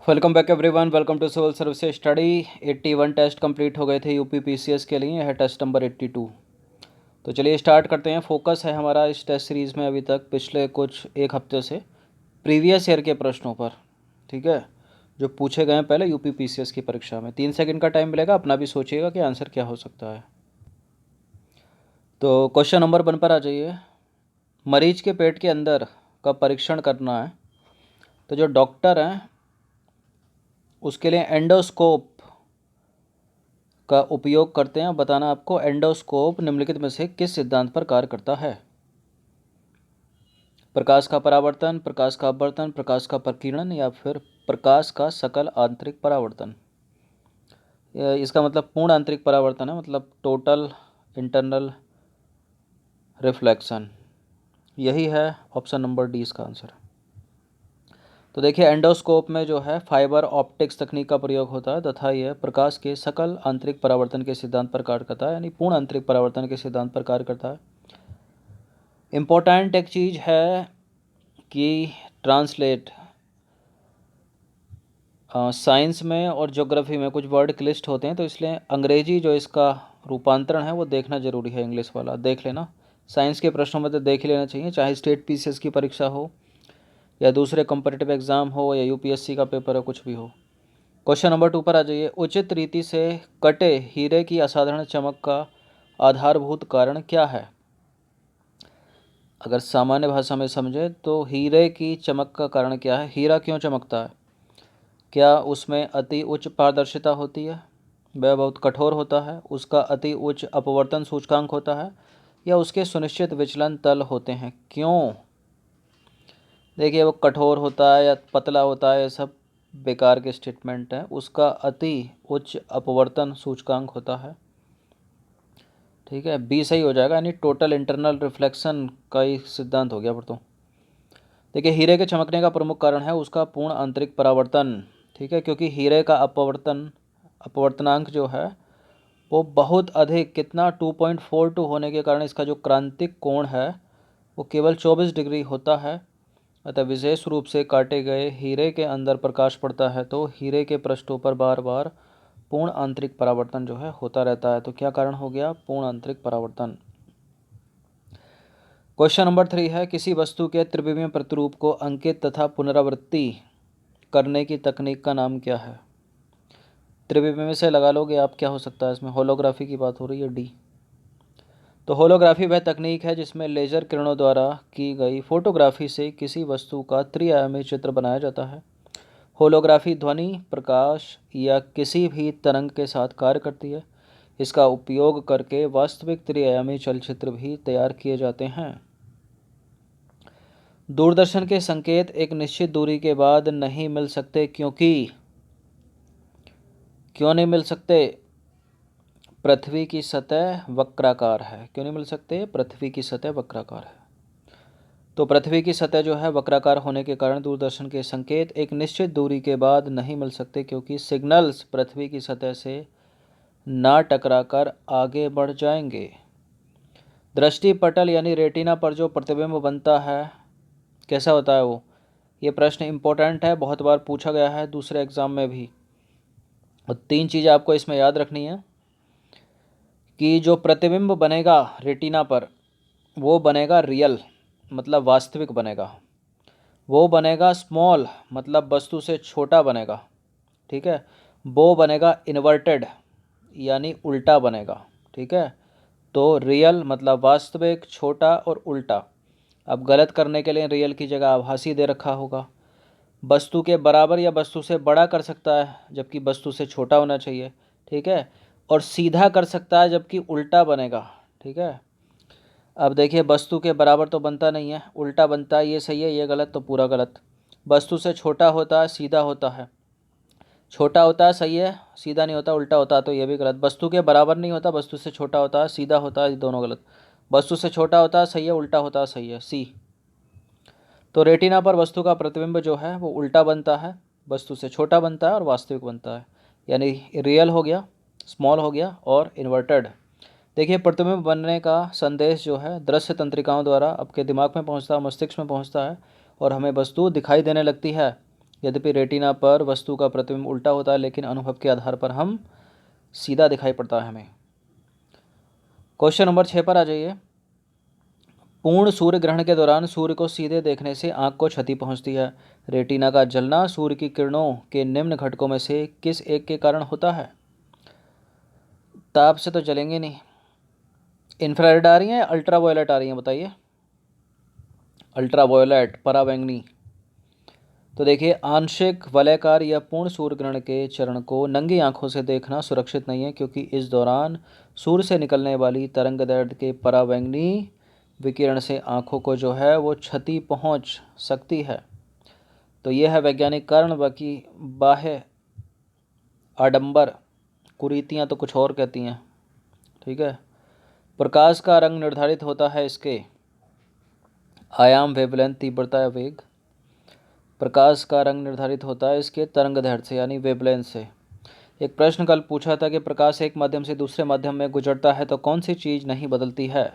Welcome back everyone. Welcome to civil services study. 81 test complete हो गए थे UP PCS के लिए। यह है टेस्ट नंबर 82। तो चलिए स्टार्ट करते हैं। फोकस है हमारा इस टेस्ट सीरीज़ में अभी तक पिछले कुछ एक हफ्ते से प्रीवियस ईयर के प्रश्नों पर, ठीक है, जो पूछे गए हैं पहले यूपी पीसीएस की परीक्षा में। 3 सेकंड का टाइम मिलेगा, अपना भी सोचिएगा कि आंसर क्या हो सकता है। तो क्वेश्चन नंबर 1 पर आ जाइए। मरीज के पेट के अंदर का परीक्षण करना है, तो जो डॉक्टर हैं उसके लिए एंडोस्कोप का उपयोग करते हैं। बताना आपको एंडोस्कोप निम्नलिखित में से किस सिद्धांत पर कार्य करता है। प्रकाश का परावर्तन, प्रकाश का अपवर्तन, प्रकाश का प्रकीर्णन या फिर प्रकाश का सकल आंतरिक परावर्तन। इसका मतलब पूर्ण आंतरिक परावर्तन है, मतलब टोटल इंटरनल रिफ्लेक्शन। यही है ऑप्शन नंबर डी इसका आंसर। तो देखिए एंडोस्कोप में जो है फाइबर ऑप्टिक्स तकनीक का प्रयोग होता है तथा यह प्रकाश के सकल आंतरिक परावर्तन के सिद्धांत पर कार्य करता है, यानी पूर्ण आंतरिक परावर्तन के सिद्धांत पर कार्य करता है। इम्पोर्टेंट एक चीज़ है कि ट्रांसलेट साइंस में और ज्योग्राफी में कुछ वर्ड क्लिस्ट होते हैं, तो इसलिए अंग्रेजी जो इसका रूपांतरण है वो देखना ज़रूरी है। इंग्लिश वाला देख लेना। साइंस के प्रश्नों में तो देख ही लेना चाहिए, चाहे स्टेट पीसीएस की परीक्षा हो या दूसरे कॉम्पिटिटिव एग्ज़ाम हो या यूपीएससी का पेपर हो, कुछ भी हो। क्वेश्चन नंबर 2 पर आ जाइए। उचित रीति से कटे हीरे की असाधारण चमक का आधारभूत कारण क्या है। अगर सामान्य भाषा में समझे तो हीरे की चमक का कारण क्या है। हीरा क्यों चमकता है? क्या उसमें अति उच्च पारदर्शिता होती है, वह बहुत कठोर होता है, उसका अति उच्च अपवर्तन सूचकांक होता है, या उसके सुनिश्चित विचलन तल होते हैं? क्यों? देखिए वो कठोर होता है या पतला होता है, ये सब बेकार के स्टेटमेंट है। उसका अति उच्च अपवर्तन सूचकांक होता है, ठीक है, बी सही हो जाएगा, यानी टोटल इंटरनल रिफ्लेक्शन का ही सिद्धांत हो गया फिर तो। देखिए हीरे के चमकने का प्रमुख कारण है उसका पूर्ण आंतरिक परावर्तन, ठीक है, क्योंकि हीरे का अपवर्तनांक जो है वो बहुत अधिक, कितना 2.42 होने के कारण इसका जो क्रांतिक कोण है वो केवल 24 डिग्री होता है। अतः विशेष रूप से काटे गए हीरे के अंदर प्रकाश पड़ता है तो हीरे के पृष्ठों पर बार बार पूर्ण आंतरिक परावर्तन जो है होता रहता है। तो क्या कारण हो गया? पूर्ण आंतरिक परावर्तन। क्वेश्चन नंबर 3 है। किसी वस्तु के त्रिविमीय प्रतिरूप को अंकित तथा पुनरावृत्ति करने की तकनीक का नाम क्या है? त्रिविमीय से लगा लोगे आप, क्या हो सकता है इसमें? होलोग्राफी की बात हो रही है, डी। तो होलोग्राफी वह तकनीक है जिसमें लेज़र किरणों द्वारा की गई फोटोग्राफी से किसी वस्तु का त्रिआयामी चित्र बनाया जाता है। होलोग्राफी ध्वनि, प्रकाश या किसी भी तरंग के साथ कार्य करती है। इसका उपयोग करके वास्तविक त्रिआयामी चलचित्र भी तैयार किए जाते हैं। दूरदर्शन के संकेत एक निश्चित दूरी के बाद नहीं मिल सकते, क्योंकि क्यों नहीं मिल सकते? पृथ्वी की सतह वक्राकार है। क्यों नहीं मिल सकते? पृथ्वी की सतह वक्राकार है। तो पृथ्वी की सतह जो है वक्राकार होने के कारण दूरदर्शन के संकेत एक निश्चित दूरी के बाद नहीं मिल सकते, क्योंकि सिग्नल्स पृथ्वी की सतह से ना टकराकर आगे बढ़ जाएंगे। दृष्टि पटल यानी रेटिना पर जो प्रतिबिंब बनता है, कैसा होता है वो? ये प्रश्न इम्पोर्टेंट है, बहुत बार पूछा गया है दूसरे एग्जाम में भी। और 3 चीज़ें आपको इसमें याद रखनी है कि जो प्रतिबिंब बनेगा रेटिना पर वो बनेगा रियल, मतलब वास्तविक बनेगा। वो बनेगा स्मॉल, मतलब वस्तु से छोटा बनेगा, ठीक है। वो बनेगा इन्वर्टेड, यानी उल्टा बनेगा, ठीक है। तो रियल मतलब वास्तविक, छोटा और उल्टा। अब गलत करने के लिए रियल की जगह आभासी दे रखा होगा। वस्तु के बराबर या वस्तु से बड़ा कर सकता है जबकि वस्तु से छोटा होना चाहिए, ठीक है। और सीधा कर सकता है जबकि उल्टा बनेगा, ठीक है। अब देखिए वस्तु के बराबर तो बनता नहीं है, उल्टा बनता है, ये सही है, ये गलत, तो पूरा गलत। वस्तु से छोटा होता है, सीधा होता है। छोटा होता है, सही है, सीधा नहीं होता, उल्टा होता है, तो ये भी गलत। वस्तु के बराबर नहीं होता, वस्तु से छोटा होता है, सीधा होता है, ये दोनों गलत। वस्तु से छोटा होता है, सही है, उल्टा होता है, सही है, सी। तो रेटिना पर वस्तु का प्रतिबिंब जो है वो उल्टा बनता है, वस्तु से छोटा बनता है और वास्तविक बनता है, यानी रियल हो गया, स्मॉल हो गया और इन्वर्टेड। देखिए प्रतिबिंब बनने का संदेश जो है दृश्य तंत्रिकाओं द्वारा आपके दिमाग में पहुंचता है, मस्तिष्क में पहुंचता है और हमें वस्तु दिखाई देने लगती है। यद्यपि रेटिना पर वस्तु का प्रतिबिंब उल्टा होता है, लेकिन अनुभव के आधार पर हम सीधा दिखाई पड़ता है हमें। क्वेश्चन नंबर 6 पर आ जाइए। पूर्ण सूर्य ग्रहण के दौरान सूर्य को सीधे देखने से आंख को क्षति पहुंचती है। रेटिना का जलना सूर्य की किरणों के निम्न घटकों में से किस एक के कारण होता है? ताप से तो जलेंगे नहीं। इंफ्रारेड आ रही हैं या अल्ट्रावायलेट आ रही हैं, बताइए। अल्ट्रावायलेट, पराबैंगनी। तो देखिए, आंशिक वलयाकार या पूर्ण सूर्य ग्रहण के चरण को नंगी आंखों से देखना सुरक्षित नहीं है, क्योंकि इस दौरान सूर्य से निकलने वाली तरंगदैर्ध्य के पराबैंगनी विकिरण से आंखों को जो है वो क्षति पहुंच सकती है। तो यह है वैज्ञानिक कारण, बाकी बाह्य आडंबर कुरीतियाँ तो कुछ और कहती हैं। ठीक है। प्रकाश का रंग निर्धारित होता है इसके आयाम, वेवलेंथ, तीव्रता या वेग। प्रकाश का रंग निर्धारित होता है इसके तरंगदैर्ध्य से, यानी वेवलेंथ से। एक प्रश्न कल पूछा था कि प्रकाश एक माध्यम से दूसरे माध्यम में गुजरता है तो कौन सी चीज़ नहीं बदलती है?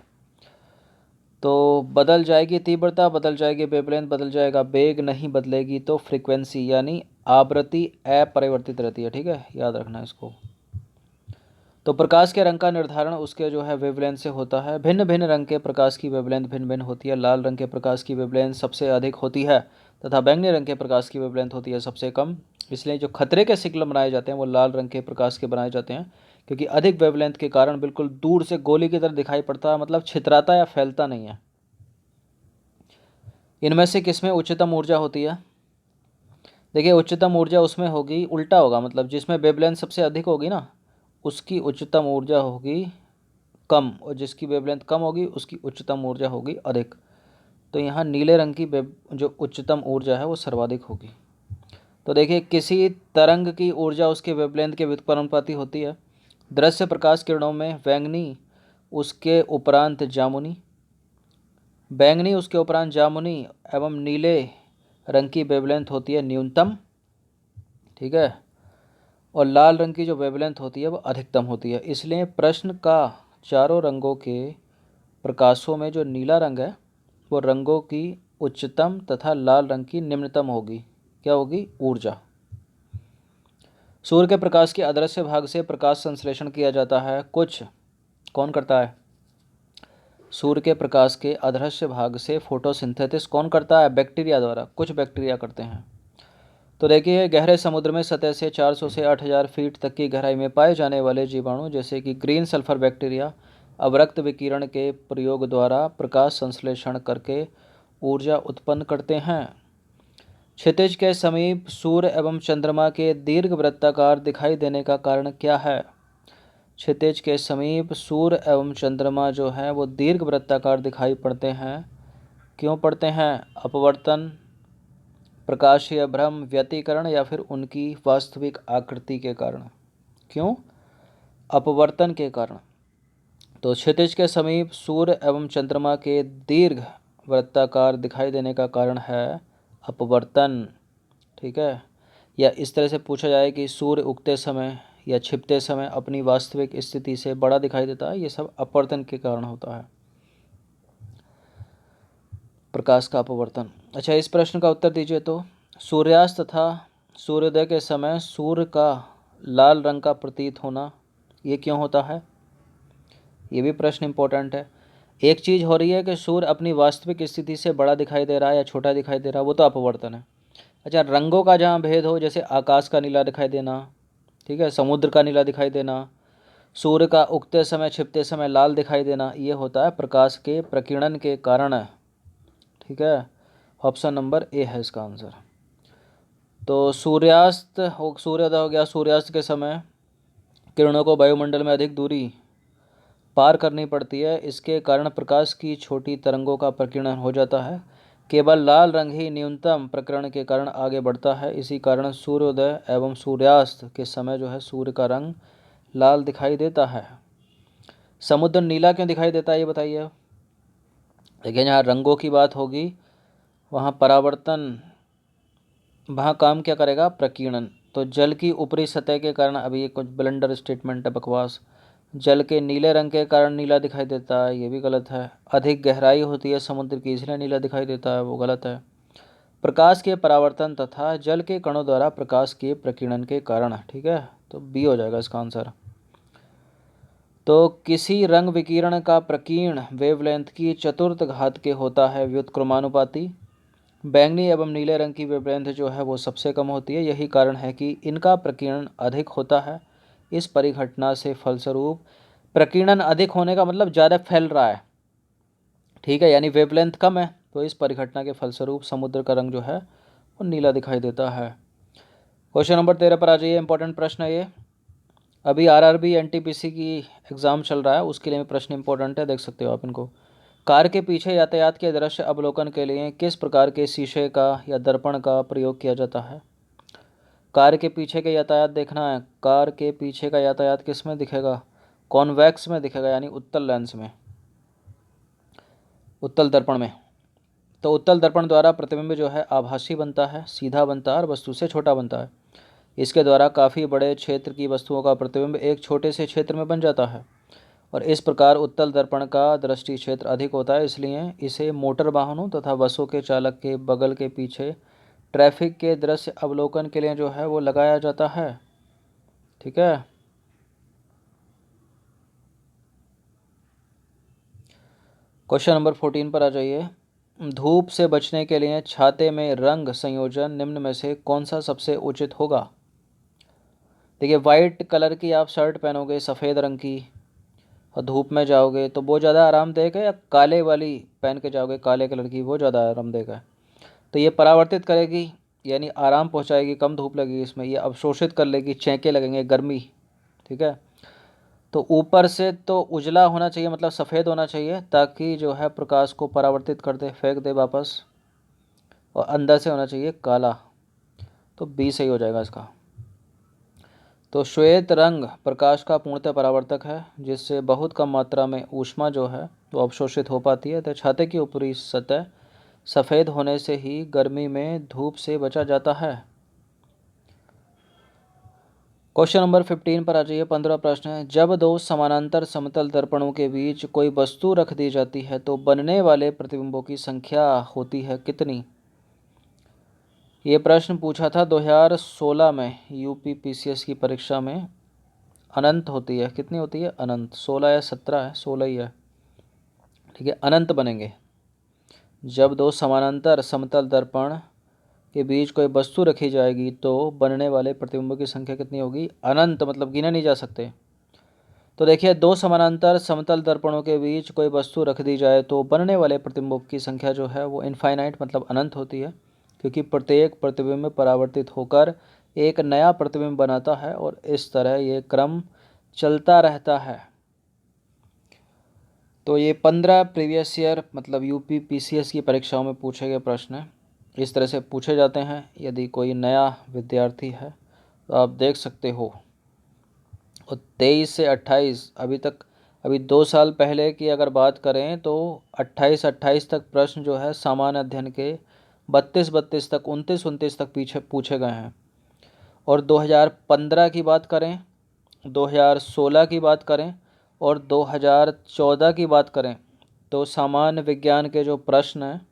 तो बदल जाएगी तीव्रता, बदल जाएगी वेवलेंथ, बदल जाएगा वेग, नहीं बदलेगी तो फ्रीक्वेंसी यानी आवृत्ति अपरिवर्तित रहती है। ठीक है, याद रखना इसको। तो प्रकाश के रंग का निर्धारण उसके जो है वेवलेंथ से होता है। भिन्न भिन्न रंग के प्रकाश की वेवलेंथ भिन्न भिन्न होती है। लाल रंग के प्रकाश की वेवलेंथ सबसे अधिक होती है तथा बैंगनी रंग के प्रकाश की वेवलेंथ होती है सबसे कम। इसलिए जो खतरे के सिग्नल बनाए जाते हैं वो लाल रंग के प्रकाश के बनाए जाते हैं, क्योंकि अधिक वेवलेंथ के कारण बिल्कुल दूर से गोली की तरह दिखाई पड़ता है, मतलब छितराता या फैलता नहीं है। इनमें से किसमें उच्चतम ऊर्जा होती है? देखिए, उच्चतम ऊर्जा उसमें होगी, उल्टा होगा, मतलब जिसमें वेवलेंथ सबसे अधिक होगी ना उसकी उच्चतम ऊर्जा होगी कम, और जिसकी वेवलेंथ कम होगी उसकी उच्चतम ऊर्जा होगी अधिक। तो यहाँ नीले रंग की जो उच्चतम ऊर्जा है वो सर्वाधिक होगी। तो देखिए, किसी तरंग की ऊर्जा उसके वेवलेंथ के व्युत्क्रमानुपाती होती है। दृश्य प्रकाश किरणों में बैंगनी उसके उपरांत जामुनी एवं नीले रंग की वेवलेंथ होती है न्यूनतम। ठीक है। और लाल रंग की जो वेवलेंथ होती है वो अधिकतम होती है। इसलिए प्रश्न का चारों रंगों के प्रकाशों में जो नीला रंग है वो रंगों की उच्चतम तथा लाल रंग की निम्नतम होगी। क्या होगी? ऊर्जा। सूर्य के प्रकाश के अदृश्य भाग से प्रकाश संश्लेषण किया जाता है। कौन करता है? सूर्य के प्रकाश के अदृश्य भाग से फोटोसिंथेसिस कौन करता है? बैक्टीरिया द्वारा। कुछ बैक्टीरिया करते हैं। तो देखिए, गहरे समुद्र में सतह से 400 से 8000 फीट तक की गहराई में पाए जाने वाले जीवाणु जैसे कि ग्रीन सल्फर बैक्टीरिया अवरक्त विकिरण के प्रयोग द्वारा प्रकाश संश्लेषण करके ऊर्जा उत्पन्न करते हैं। क्षितिज के समीप सूर्य एवं चंद्रमा के दीर्घवृत्ताकार दिखाई देने का कारण क्या है? क्षितिज के समीप सूर्य एवं चंद्रमा जो है वो दीर्घवृत्ताकार दिखाई पड़ते हैं। क्यों पड़ते हैं? अपवर्तन, प्रकाशीय भ्रम, व्यतिकरण या फिर उनकी वास्तविक आकृति के कारण। क्यों? अपवर्तन के कारण। तो क्षितिज के समीप सूर्य एवं चंद्रमा के दीर्घ वृत्ताकार दिखाई देने का कारण है अपवर्तन। ठीक है। या इस तरह से पूछा जाए कि सूर्य उगते समय या छिपते समय अपनी वास्तविक स्थिति से बड़ा दिखाई देता है, ये सब अपवर्तन के कारण होता है, प्रकाश का अपवर्तन। अच्छा, इस प्रश्न का उत्तर दीजिए। तो सूर्यास्त तथा सूर्योदय के समय सूर्य का लाल रंग का प्रतीत होना, ये क्यों होता है? ये भी प्रश्न इंपॉर्टेंट है। एक चीज़ हो रही है कि सूर्य अपनी वास्तविक स्थिति से बड़ा दिखाई दे रहा है या छोटा दिखाई दे रहा है, वो तो अपवर्तन है। अच्छा, रंगों का जहाँ भेद हो, जैसे आकाश का नीला दिखाई देना, ठीक है, समुद्र का नीला दिखाई देना, सूर्य का उगते समय छिपते समय लाल दिखाई देना, ये होता है प्रकाश के प्रकीर्णन के कारण। ठीक है, ऑप्शन नंबर ए है इसका आंसर। तो सूर्योदय हो गया। सूर्यास्त के समय किरणों को वायुमंडल में अधिक दूरी पार करनी पड़ती है, इसके कारण प्रकाश की छोटी तरंगों का प्रकीर्णन हो जाता है। केवल लाल रंग ही न्यूनतम प्रकीर्णन के कारण आगे बढ़ता है। इसी कारण सूर्योदय एवं सूर्यास्त के समय जो है सूर्य का रंग लाल दिखाई देता है। समुद्र नीला क्यों दिखाई देता है, ये बताइए। देखिए, जहाँ रंगों की बात होगी वहाँ परावर्तन, वहाँ काम क्या करेगा? प्रकीर्णन। तो जल की ऊपरी सतह के कारण, अभी ये कुछ ब्लंडर स्टेटमेंट है, बकवास। जल के नीले रंग के कारण नीला दिखाई देता है, ये भी गलत है। अधिक गहराई होती है समुद्र की, इसलिए नीला दिखाई देता है, वो गलत है। प्रकाश के परावर्तन तथा जल के कणों द्वारा प्रकाश के प्रकीर्णन के कारण। ठीक है, तो बी हो जाएगा इसका आंसर। तो किसी रंग विकिरण का प्रकीर्ण वेवलेंथ की चतुर्थ घात के होता है व्युत्क्रमानुपाती। बैंगनी एवं नीले रंग की वेवलेंथ जो है वो सबसे कम होती है, यही कारण है कि इनका प्रकीर्णन अधिक होता है। इस परिघटना से फलस्वरूप प्रकीर्णन अधिक होने का मतलब ज़्यादा फैल रहा है। ठीक है, यानी वेवलेंथ कम है, तो इस परिघटना के फलस्वरूप समुद्र का रंग जो है वो नीला दिखाई देता है। क्वेश्चन नंबर 13 पर आ जाइए, इंपॉर्टेंट प्रश्न है ये। अभी आरआरबी एनटीपीसी की एग्ज़ाम चल रहा है, उसके लिए प्रश्न इंपॉर्टेंट है, देख सकते हो आप इनको। कार के पीछे यातायात के दृश्य अवलोकन के लिए किस प्रकार के शीशे का या दर्पण का प्रयोग किया जाता है। कार के पीछे के यातायात देखना है, कार के पीछे का यातायात किस में दिखेगा, कॉन्वेक्स में दिखेगा, यानी उत्तल लेंस में, उत्तल दर्पण में। तो उत्तल दर्पण द्वारा प्रतिबिंब जो है आभासी बनता है, सीधा बनता है और वस्तु से छोटा बनता है। इसके द्वारा काफ़ी बड़े क्षेत्र की वस्तुओं का प्रतिबिंब एक छोटे से क्षेत्र में बन जाता है और इस प्रकार उत्तल दर्पण का दृष्टि क्षेत्र अधिक होता है। इसलिए इसे मोटर वाहनों तथा बसों के चालक के बगल के पीछे ट्रैफिक के दृश्य अवलोकन के लिए जो है वो लगाया जाता है। ठीक है, क्वेश्चन नंबर 14 पर आ जाइए। धूप से बचने के लिए छाते में रंग संयोजन निम्न में से कौन सा सबसे उचित होगा। देखिए, वाइट कलर की आप शर्ट पहनोगे, सफ़ेद रंग की, और धूप में जाओगे तो वो ज़्यादा आरामदायक है, या काले वाली पहन के जाओगे काले कलर की, वो ज़्यादा आरामदायक है। तो ये परावर्तित करेगी, यानी आराम पहुंचाएगी, कम धूप लगेगी इसमें, ये अवशोषित कर लेगी, चेंके लगेंगे, गर्मी। ठीक है, तो ऊपर से तो उजला होना चाहिए, मतलब सफ़ेद होना चाहिए, ताकि जो है प्रकाश को परावर्तित कर दे, फेंक दे वापस, और अंदर से होना चाहिए काला। तो बी सही हो जाएगा इसका। तो श्वेत रंग प्रकाश का पूर्णतः परावर्तक है, जिससे बहुत कम मात्रा में ऊष्मा जो है वो अवशोषित हो पाती है। तो छाते की ऊपरी सतह सफ़ेद होने से ही गर्मी में धूप से बचा जाता है। क्वेश्चन नंबर 15 पर आ जाइए, 15 प्रश्न है। जब दो समानांतर समतल दर्पणों के बीच कोई वस्तु रख दी जाती है तो बनने वाले प्रतिबिंबों की संख्या होती है कितनी। ये प्रश्न पूछा था 2016 में यूपी पीसीएस की परीक्षा में। अनंत होती है, कितनी होती है, अनंत, 16 या 17 है, 16 ही है। ठीक है, अनंत बनेंगे। जब दो समानांतर समतल दर्पण के बीच कोई वस्तु रखी जाएगी तो बनने वाले प्रतिबिंबों की संख्या कितनी होगी, अनंत, मतलब गिने नहीं जा सकते। तो देखिए, दो समानांतर समतल दर्पणों के बीच कोई वस्तु रख दी जाए तो बनने वाले प्रतिबिंबों की संख्या जो है वो इनफाइनाइट, मतलब अनंत होती है, क्योंकि प्रत्येक प्रतिबिंब परावर्तित होकर एक नया प्रतिबिंब बनाता है और इस तरह ये क्रम चलता रहता है। तो ये 15 प्रीवियस ईयर मतलब यूपी पीसीएस की परीक्षाओं में पूछे गए प्रश्न हैं, इस तरह से पूछे जाते हैं। यदि कोई नया विद्यार्थी है तो आप देख सकते हो। और 23 से 28 अभी तक, अभी 2 साल पहले की अगर बात करें तो 28 तक प्रश्न जो है सामान्य अध्ययन के 32 तक, 29 तक पीछे पूछे गए हैं। और 2015 की बात करें, 2016 की बात करें और 2014 की बात करें तो सामान्य विज्ञान के जो प्रश्न हैं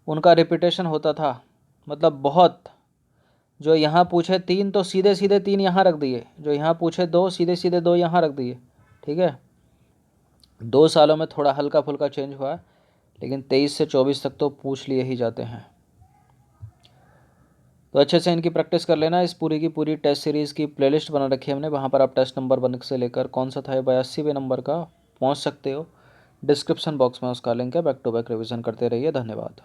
उनका रिपीटेशन होता था, मतलब बहुत। जो यहाँ पूछे 3 तो सीधे सीधे 3 यहाँ रख दिए, जो यहाँ पूछे 2 सीधे सीधे 2 यहाँ रख दिए। ठीक है, 2 सालों में थोड़ा हल्का फुल्का चेंज हुआ है, लेकिन 23 से 24 तक तो पूछ लिए ही जाते हैं। तो अच्छे से इनकी प्रैक्टिस कर लेना। इस पूरी की पूरी टेस्ट सीरीज़ की प्लेलिस्ट बना रखी है हमने, वहाँ पर आप टेस्ट नंबर 1 से लेकर कौन सा था 82वें नंबर का पहुँच सकते हो। डिस्क्रिप्शन बॉक्स में उसका लिंक है, बैक टू बैक रिवीजन करते रहिए। धन्यवाद।